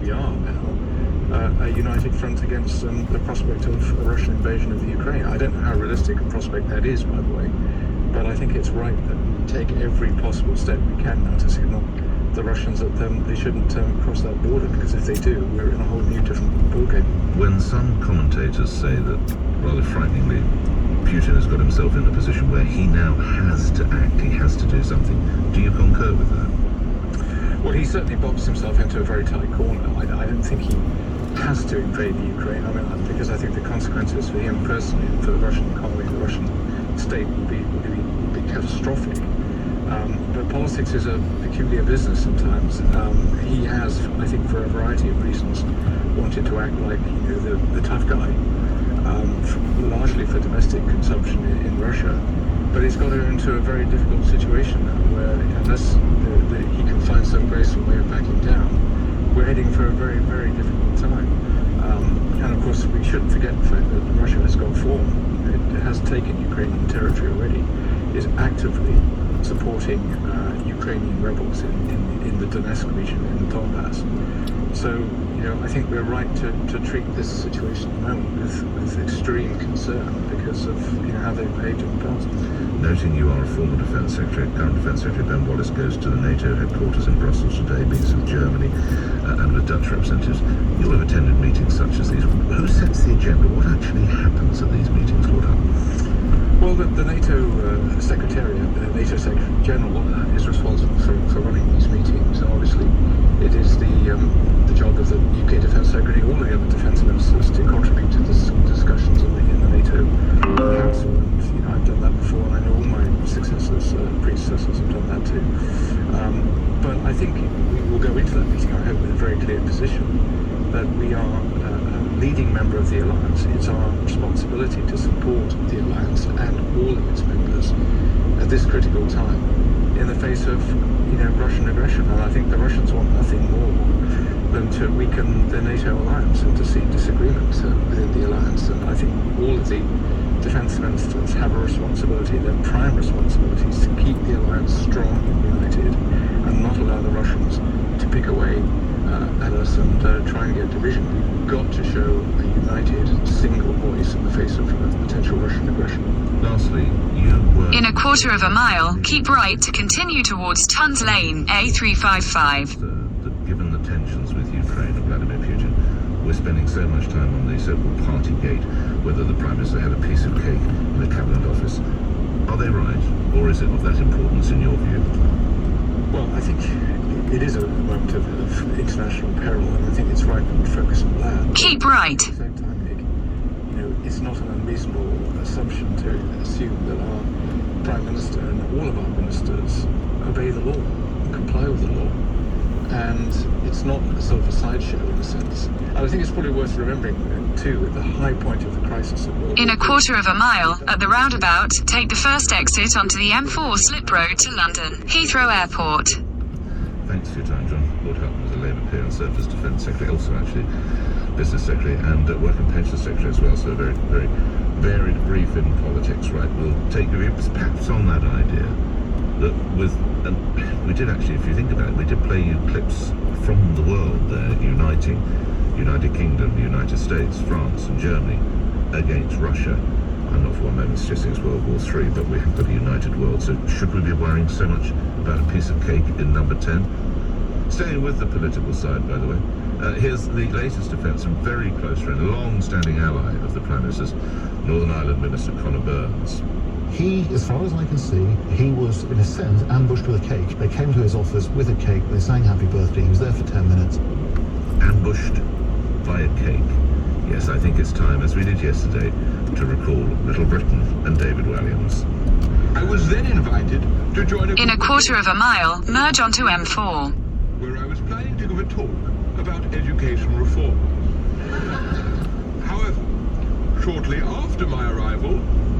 we are now, a united front against the prospect of a Russian invasion of the Ukraine. I don't know how realistic a prospect that is, by the way, but I think it's right that we take every possible step we can now to signal the Russians that they shouldn't cross that border, because if they do, we're in a whole new different ballgame. When some commentators say that, rather frighteningly, Putin has got himself in a position where he now has to act, he has to do something, do you concur with that? Well, he certainly boxed himself into a very tight corner. I don't think he has to invade the Ukraine. I mean, because I think the consequences for him personally and for the Russian economy, the Russian state would be catastrophic. But politics is a peculiar business sometimes. He has, I think, for a variety of reasons, wanted to act like the tough guy, largely for domestic consumption in Russia. But he's got her into a very difficult situation now, where unless he can find some graceful way of backing down, we're heading for a very, very difficult time. And of course, we shouldn't forget the fact that Russia has got form. It has taken Ukrainian territory already, is actively supporting Ukrainian rebels in the Donetsk region, in the Donbass. So, I think we're right to treat this situation at the moment with extreme concern because of how they've behaved in the past. Noting you are a former Defence Secretary, current Defence Secretary Ben Wallace goes to the NATO headquarters in Brussels today, meets with Germany and with Dutch representatives. You'll have attended meetings such as these. Who sets the agenda? What actually happens at these meetings, Lord Hutton? Well, the NATO Secretariat, the NATO Secretary General, is responsible for running these meetings. And obviously, it is the job of the UK Defence Secretary, all the other defence ministers, to contribute to the discussions in the NATO Council. And I've done that before, and I know all my predecessors have done that too. But I think we will go into that meeting, I hope, with a very clear position that we are a leading member of the alliance. It's our responsibility to support the alliance and all of its members at this critical time in the face of Russian aggression. And I think the Russians want nothing more than to weaken the NATO alliance and to see disagreement within the alliance. And I think all of the defence ministers have a responsibility, their prime responsibility is to keep the alliance strong and united and not allow the Russians to pick away at us and try and get division. We've got to show a united, single voice in the face of potential Russian aggression. Lastly, you were... In a quarter of a mile, keep right to continue towards Tons Lane, A355. That given the tensions with Ukraine and Vladimir Putin, we're spending so much time on the so-called Partygate, whether the Prime Minister had a piece of cake in the Cabinet Office. Are they right, or is it of that importance in your view? Well, I think it is a moment of international peril, and I think it's right that we focus on that. Keep right. At the same time, Nick, it's not an unreasonable assumption to assume that our Prime Minister and all of our ministers obey the law and comply with the law. And it's not a sort of a sideshow in a sense. And I think it's probably worth remembering, too, at the high point of the crisis of World War In a quarter of a mile, at the roundabout, take the first exit onto the M4 slip road to London, Heathrow Airport. Thanks for your time, John. Lord Hutton was a Labour peer and served as Defence Secretary, also actually Business Secretary and Work and Pension Secretary as well, so very, very varied brief in politics, right? We'll take your view perhaps on that idea that and we did actually, if you think about it, we did play you clips from the world there, uniting United Kingdom, the United States, France and Germany against Russia. I'm not for one moment suggesting it's World War III, but we have got a united world. So should we be worrying so much about a piece of cake in number 10? Staying with the political side, by the way, here's the latest defence from very close friend, a long-standing ally of the Prime Minister's, Northern Ireland Minister Conor Burns. He, as far as I can see, he was, in a sense, ambushed with a cake. They came to his office with a cake, they sang happy birthday, he was there for 10 minutes. Ambushed by a cake. Yes, I think it's time, as we did yesterday, to recall Little Britain and David Walliams. I was then invited to join In a quarter of a mile, merge onto M4. where I was planning to give a talk about education reform. However, shortly after my arrival,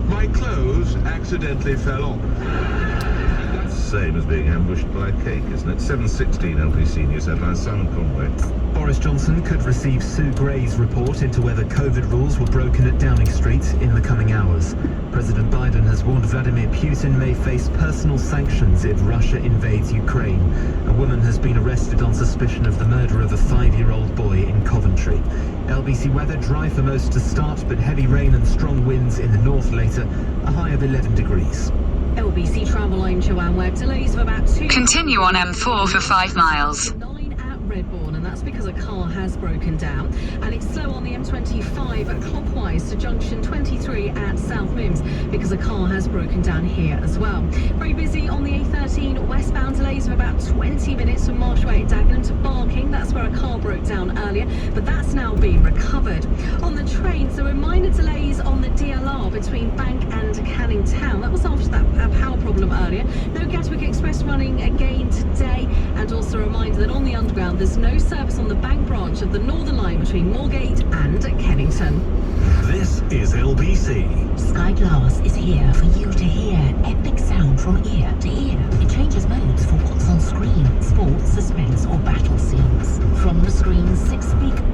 my clothes accidentally fell off. And same as being ambushed by a cake, isn't it? 7:16 LBC News headlines, Simon Conway. Boris Johnson could receive Sue Gray's report into whether COVID rules were broken at Downing Street in the coming hours. President Biden has warned Vladimir Putin may face personal sanctions if Russia invades Ukraine. A woman has been arrested on suspicion of the murder of a 5-year-old boy in Coventry. LBC weather, dry for most to start, but heavy rain and strong winds in the north later, a high of 11 degrees. LBC Travel, I'm Joanne Webb. Delays of about 2... Continue on M4 for 5 miles. 9 at Redbourne, and that's because a car has broken down. And it's slow on the M25 clockwise to junction 23 at South Mims because a car has broken down here as well. Very busy on the A13 westbound, delays of about 20 minutes from Motorway at Dagenham to Barking. That's where a car broke down earlier, but that's now been recovered. On the trains, there were minor delays on the DLR between Bank and Canning Town. That was after that power problem earlier. No Gatwick Express running again today, and also a reminder that on the Underground there's no service on the Bank branch of the Northern Line between Moorgate and Kennington. This is LBC. Sky Glass is here for you to hear epic sound from ear to ear. It changes modes for what's on screen, sports, suspense or battle scenes. From the screen's 6 speakers.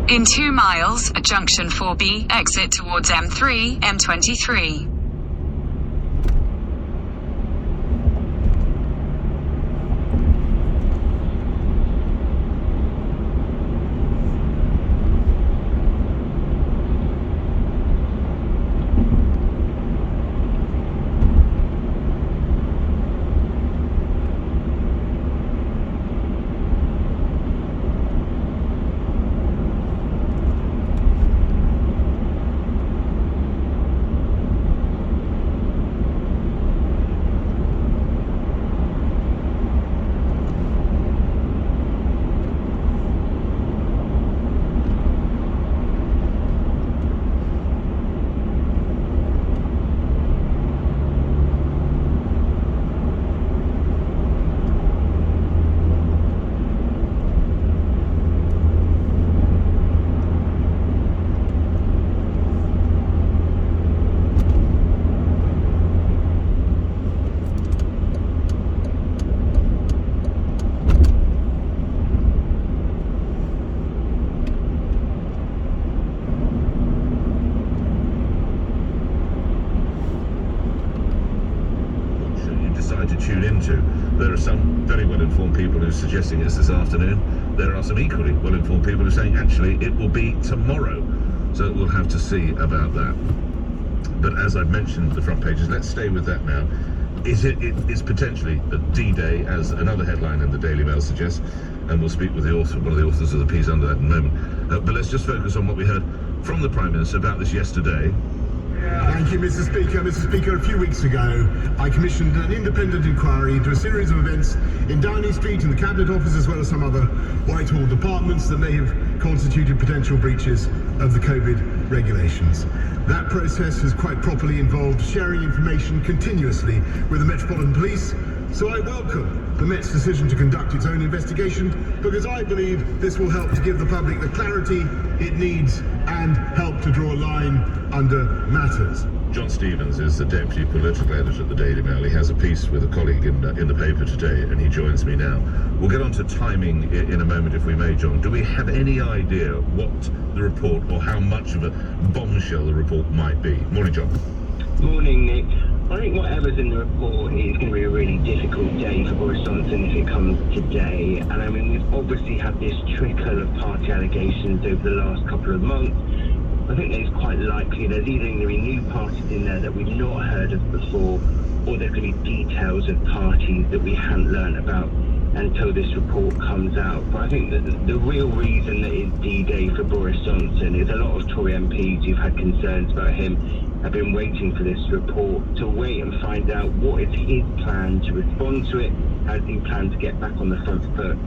In 2 miles, at junction 4B, exit towards M3, M23. To tune into. There are some very well-informed people who are suggesting it's this afternoon. There are some equally well-informed people who are saying actually it will be tomorrow. So we'll have to see about that. But as I've mentioned the front pages, let's stay with that now. It's potentially a D-Day, as another headline in the Daily Mail suggests, and we'll speak with the author, one of the authors of the piece under that in a moment. But let's just focus on what we heard from the Prime Minister about this yesterday. Thank you, Mr. Speaker. Mr. Speaker, a few weeks ago, I commissioned an independent inquiry into a series of events in Downing Street and the Cabinet Office, as well as some other Whitehall departments that may have constituted potential breaches of the COVID regulations. That process has quite properly involved sharing information continuously with the Metropolitan Police, so I welcome the Met's decision to conduct its own investigation, because I believe this will help to give the public the clarity it needs and help to draw a line under matters. John Stevens is the Deputy Political Editor at the Daily Mail. He has a piece with a colleague in the paper today, and he joins me now. We'll get on to timing in a moment, if we may, John. Do we have any idea what the report, or how much of a bombshell the report might be? Morning, John. Morning, Nick. I think whatever's in the report is going to be a really difficult day for Boris Johnson if it comes today. And I mean, we've obviously had this trickle of party allegations over the last couple of months. I think it's quite likely there's either going to be new parties in there that we've not heard of before, or there's going to be details of parties that we haven't learned about until this report comes out. But I think that the real reason that it's D-Day for Boris Johnson is a lot of Tory MPs who've had concerns about him have been waiting for this report to wait and find out what is his plan to respond to it, how does he plan to get back on the front foot,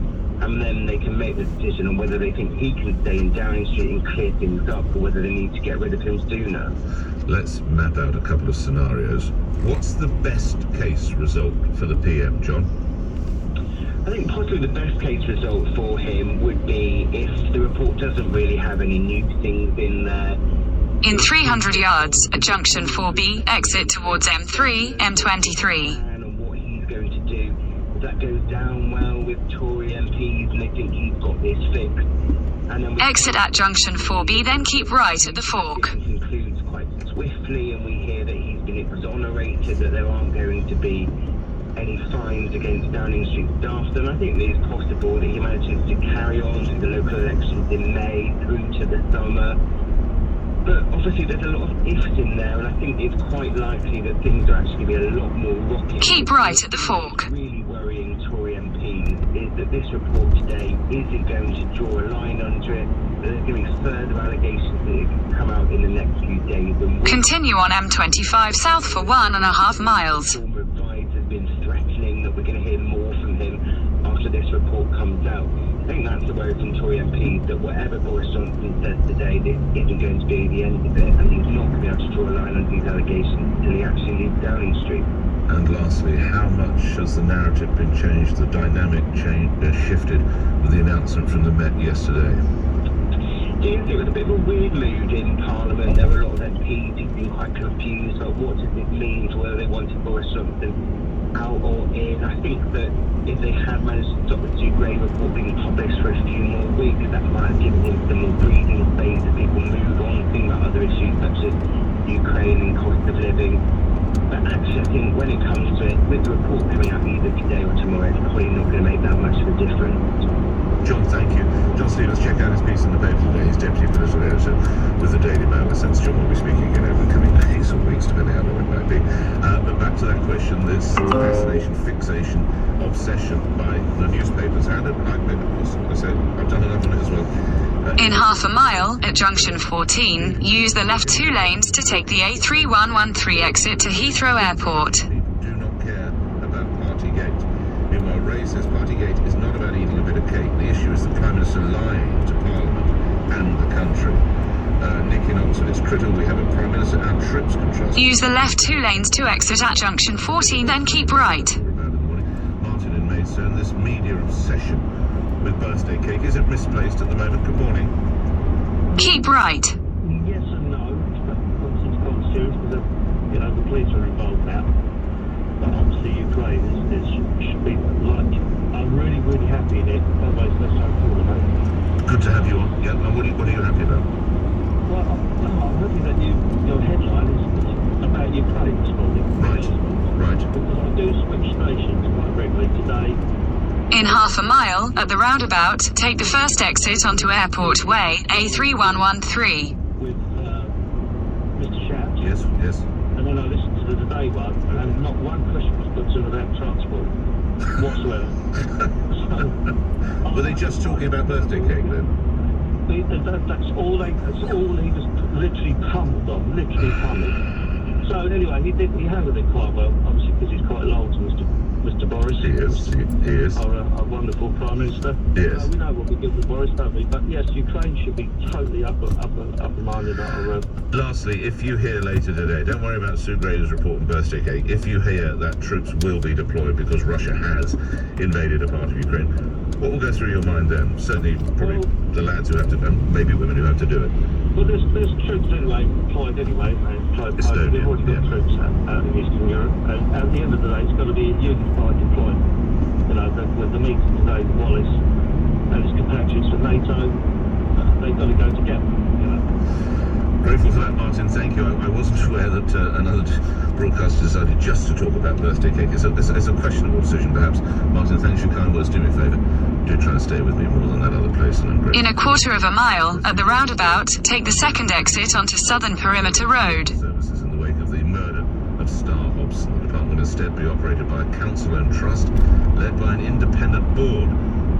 and then they can make the decision on whether they think he can stay in Downing Street and clear things up, or whether they need to get rid of him sooner. Let's map out a couple of scenarios. What's the best case result for the PM, John? I think possibly the best case result for him would be if the report doesn't really have any new things in there. In 300 yards, at junction 4B, exit towards M3, M23. And what he's going to do, if that goes down well with Tory MPs and they think he's got this fixed. And then exit at junction 4B, then keep right at the fork. It concludes quite swiftly, and we hear that he's been exonerated, that there aren't going to be any fines against Downing Street staff. Then I think it is possible that he manages to carry on through the local elections in May through to the summer. But obviously there's a lot of ifs in there, and I think it's quite likely that things are actually going to be a lot more rocky. Keep right at the fork. What's really worrying Tory MPs is that this report today isn't going to draw a line under it. There's going to be further allegations that can come out in the next few days. And continue on M25 south for 1.5 miles. Former advisor has been threatening that we're going to hear more from him after this report comes out. I think that's the worry from Tory MPs, that whatever Boris Johnson says today, this isn't going to be the end of it, and he's not going to be able to draw a line on these allegations until he actually leaves Downing Street. And lastly, how much has the narrative been changed, the dynamic shifted with the announcement from the Met yesterday? It was a bit of a weird mood in Parliament. There were a lot of MPs who've been quite confused about what does this mean, to whether they wanted Boris Johnson out or in. I think that if they had managed to stop the Sue Gray report being published for a few more weeks, that might have given him some more breathing of living. But actually, I think when it comes to it, with the report coming out either today or tomorrow, it's probably not going to make that much of a difference. John, thank you. John Stevens, check out his piece in the paper today. He's deputy political editor with the Daily Mail. I sense John will be speaking again over the coming days or weeks, depending on how long it might be. But back to that question, this fascination, fixation, obsession by the newspapers and I say I've done enough on it as well. In half a mile, at junction 14, use the left 2 lanes to take the A3113 exit to Heathrow Airport. People do not care about Partygate. Meanwhile, Ray says Partygate is not about eating a bit of cake. The issue is the Prime Minister lying to Parliament and the country. Nick in Oxford, it's critical we have a Prime Minister our trips can trust. Use the left 2 lanes to exit at junction 14, then keep right. Martin in Maidstone, this media obsession with birthday cake, is it misplaced at the moment? Good morning. Keep right. Yes and no. Obviously, it's quite serious because the police are involved now. But obviously, Ukraine should be like. I'm really, really happy in it. Otherwise, that's so cool about it. Good to have you on. Yeah, and what are you happy about? Well, I'm happy that your headline is about Ukraine this morning. Right. Because I do switch stations quite regularly today. In half a mile, at the roundabout, take the first exit onto Airport Way, A3113. With Mr. Shatz. Yes. And then I listened to the Today one, and not one question was put to them about transport whatsoever. Were they just talking about birthday cake then? That's all he just literally pummeled on, So anyway, he handled it quite well, obviously because he's quite loyal to Mr. Boris. He is. Our wonderful Prime Minister. Yes. We know what we give with Boris, don't we? But yes, Ukraine should be totally upper-minded. Lastly, if you hear later today, don't worry about Sue Grader's report and birthday cake. If you hear that troops will be deployed because Russia has invaded a part of Ukraine, what will go through your mind then? Certainly, probably the lads who have to, and maybe women who have to do it. Well, there's troops deployed anyway. Estonia, we've already got troops out in Eastern Europe, and at the end of the day, it's got to be a unified deployment. With the meeting today with Wallace and his compatriots from NATO, they've got to go together. Grateful for that, Martin. Thank you. I wasn't aware that another broadcaster decided just to talk about birthday cake. It's a questionable decision, perhaps. Martin, thanks for your kind words. Do me a favour. Do try and stay with me more than that other place, and I'm grateful. In a quarter of a mile, at the roundabout, take the second exit onto Southern Perimeter Road. Services in the wake of the murder of Star Hobson. The department instead be operated by a council-owned trust led by an independent board.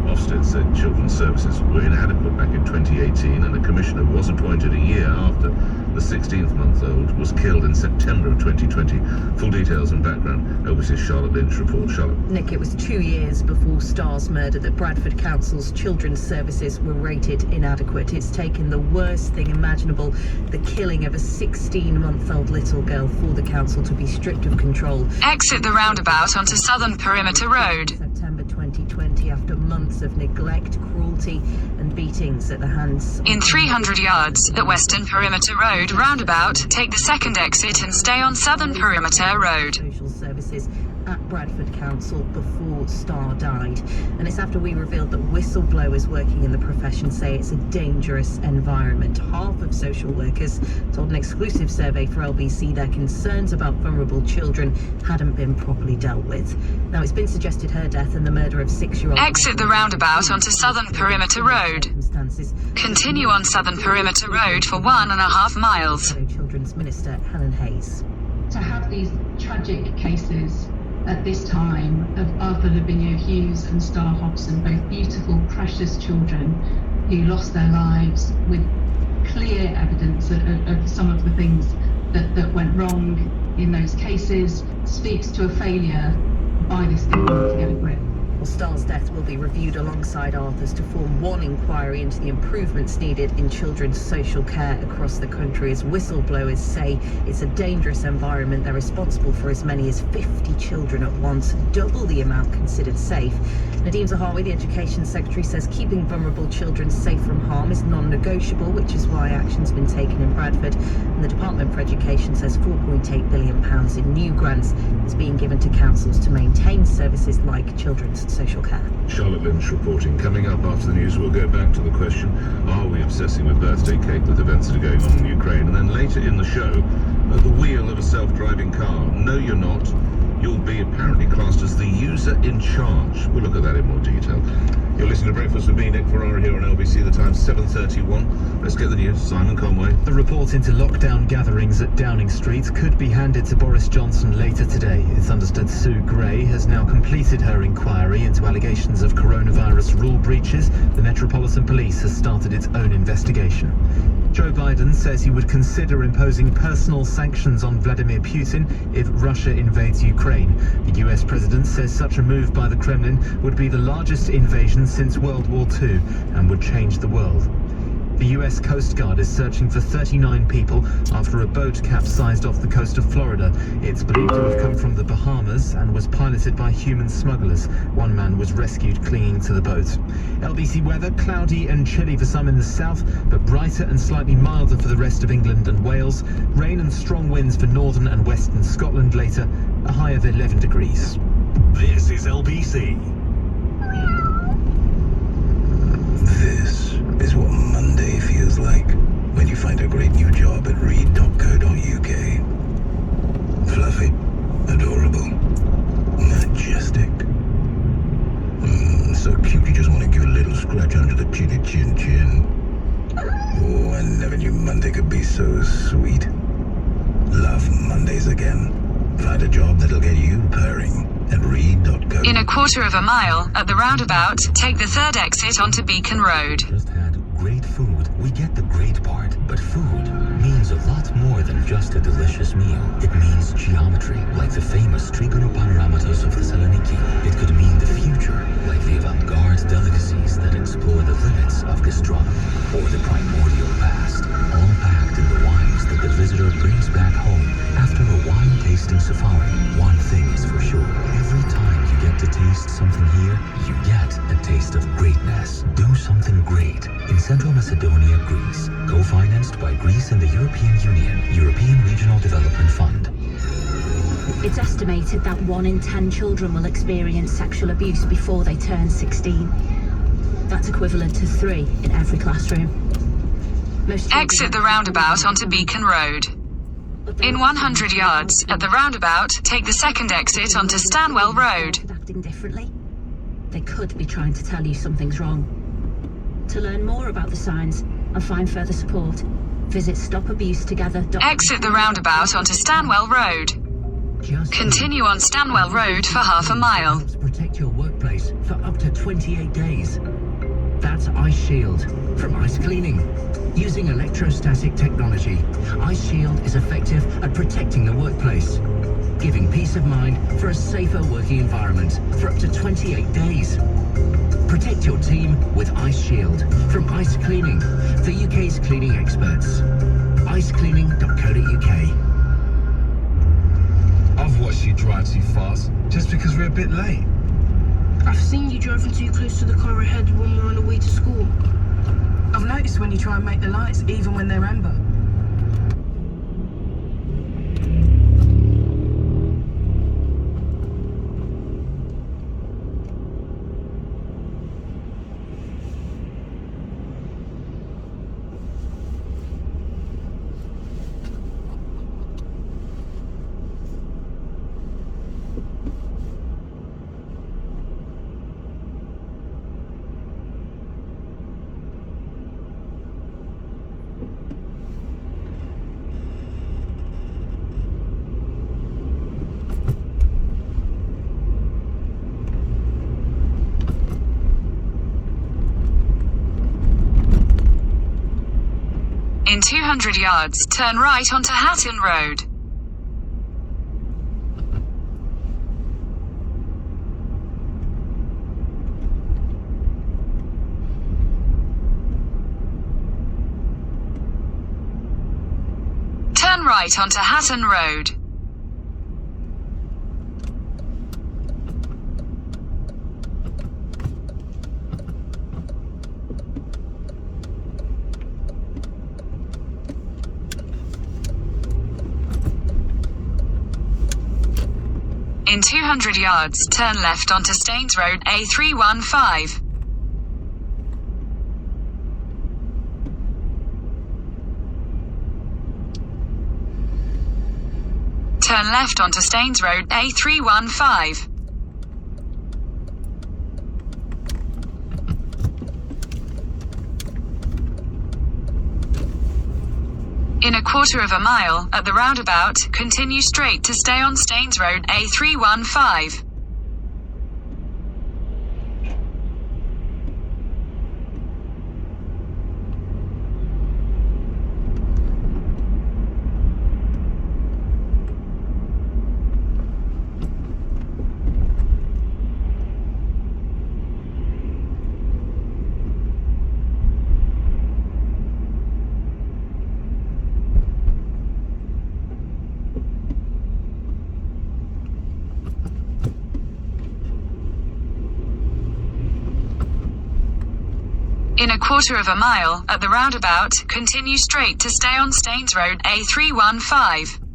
Ofsted said children's services were inadequate back in 2018, and a commissioner was appointed a year after the 16th-month-old was killed in September of 2020. Full details and background, LBC's Charlotte Lynch reports. Charlotte. Nick, it was 2 years before Star's murder that Bradford Council's children's services were rated inadequate. It's taken the worst thing imaginable, the killing of a 16-month-old little girl, for the council to be stripped of control. Exit the roundabout onto Southern Perimeter Road. September 2020, after months of neglect, cruelty and beatings at the hands. In 300 yards, at Western Perimeter Road roundabout, take the second exit and stay on Southern Perimeter Road. Social services at Bradford Council before Star died. And it's after we revealed that whistleblowers working in the profession say it's a dangerous environment. Half of social workers told an exclusive survey for LBC their concerns about vulnerable children hadn't been properly dealt with. Now, it's been suggested her death and the murder of 6-year-old... Exit the roundabout onto Southern Perimeter Road. Continue on Southern Perimeter Road for 1.5 miles. Children's Minister Helen Hayes. To have these tragic cases at this time of Arthur Lavinia Hughes and Star Hobson, both beautiful, precious children who lost their lives, with clear evidence of some of the things that went wrong in those cases, speaks to a failure by this government to get a grip. Well, Star's death will be reviewed alongside Arthur's to form one inquiry into the improvements needed in children's social care across the country, as whistleblowers say it's a dangerous environment. They're responsible for as many as 50 children at once, double the amount considered safe. Nadeem Zahawi, the Education Secretary, says keeping vulnerable children safe from harm is non-negotiable, which is why action's been taken in Bradford. And the Department for Education says £4.8 billion in new grants is being given to councils to maintain services like children's social care. Charlotte Lynch reporting. Coming up after the news, we'll go back to the question, are we obsessing with birthday cake with events that are going on in Ukraine? And then later in the show, at the wheel of a self-driving car. No, you're not. You'll be apparently classed as the user in charge. We'll look at that in more detail. You're listening to Breakfast with me, Nick Ferrara, here on LBC. The time's 7:31. Let's get the news. Simon Conway. The report into lockdown gatherings at Downing Street could be handed to Boris Johnson later today. It's understood Sue Gray has now completed her inquiry into allegations of coronavirus rule breaches. The Metropolitan Police has started its own investigation. Joe Biden says he would consider imposing personal sanctions on Vladimir Putin if Russia invades Ukraine. The US president says such a move by the Kremlin would be the largest invasion since World War II and would change the world. The US Coast Guard is searching for 39 people after a boat capsized off the coast of Florida. It's believed to have come from the Bahamas and was piloted by human smugglers. One man was rescued clinging to the boat. LBC weather, cloudy and chilly for some in the south, but brighter and slightly milder for the rest of England and Wales. Rain and strong winds for northern and western Scotland later, a high of 11 degrees. This is LBC. This is what Monday feels like when you find a great new job at read.co.uk. Fluffy, adorable, majestic. So cute you just want to give a little scratch under the chinny chin chin. Oh, I never knew Monday could be so sweet. Love Mondays again. Find a job that'll get you purring at read.co. In a quarter of a mile, at the roundabout, take the third exit onto Beacon Road. Just had great food. We get the great part, but food means a lot more than just a delicious meal. It means geometry, like the famous trigonopanoramatos of Thessaloniki. It could mean the future, like the avant-garde delicacies that explore the limits of gastronomy, or the primordial past, all packed in the wines that the visitor brings back home after a wine-tasting safari. One thing is for sure, every time you get to taste something here, you get a taste of greatness. Do something great in Central Macedonia, Greece. Co-financed by Greece and the European Union, European Regional Development Fund. It's estimated that 1 in 10 children will experience sexual abuse before they turn 16. That's equivalent to 3 in every classroom. Exit the roundabout onto Beacon Road. In 100 yards, at the roundabout, take the second exit onto Stanwell Road. Acting differently. They could be trying to tell you something's wrong. To learn more about the signs and find further support, visit stopabusetogether.com. Exit the roundabout onto Stanwell Road. Continue on Stanwell Road for half a mile. Protect your workplace for up to 28 days. That's Ice Shield from Ice Cleaning. Using electrostatic technology, Ice Shield is effective at protecting the workplace, giving peace of mind for a safer working environment for up to 28 days. Protect your team with Ice Shield from Ice Cleaning, the UK's cleaning experts. icecleaning.co.uk. I've watched you drive too fast, just because we're a bit late. I've seen you driving too close to the car ahead when we're on the way to school. I've noticed when you try and make the lights, even when they're amber. In 200 yards, turn right onto Hatton Road. Turn right onto Hatton Road. In 200 yards, turn left onto Staines Road, A315. Turn left onto Staines Road A315. In a quarter of a mile, at the roundabout, continue straight to stay on Staines Road A315. In a quarter of a mile, at the roundabout, continue straight to stay on Staines Road A315.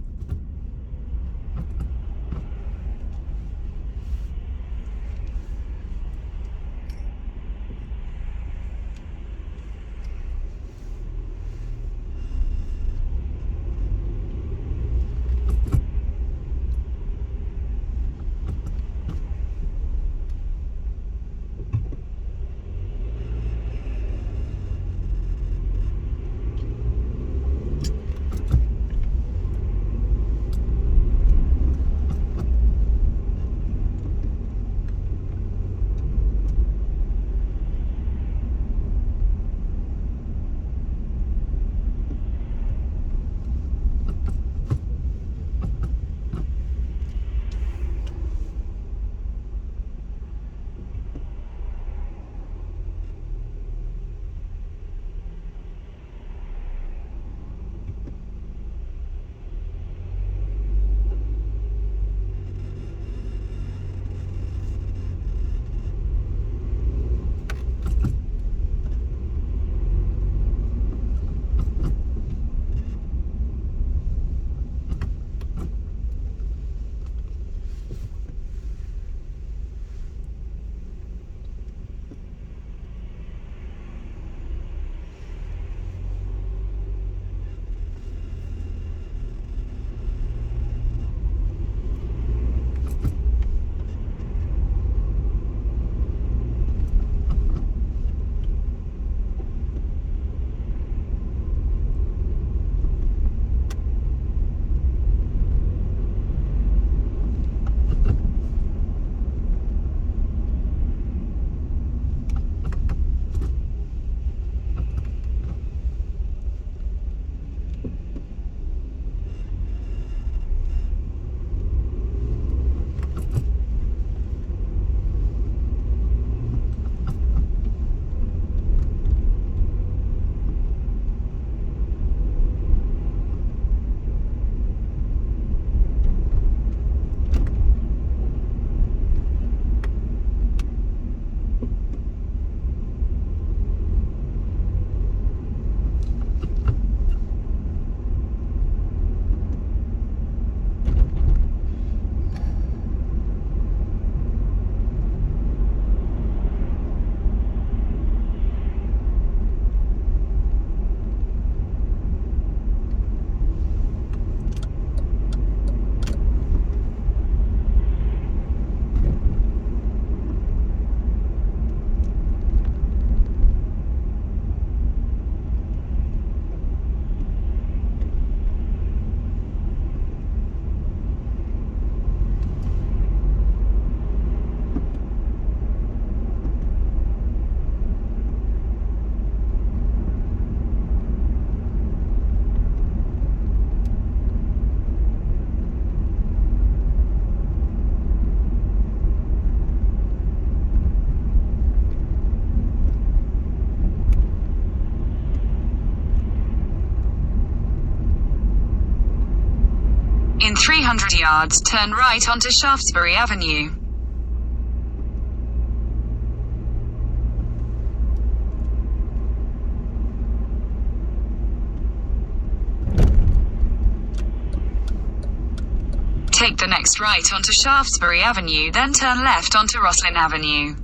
In 300 yards, turn right onto Shaftesbury Avenue. Take the next right onto Shaftesbury Avenue, then turn left onto Roslin Avenue.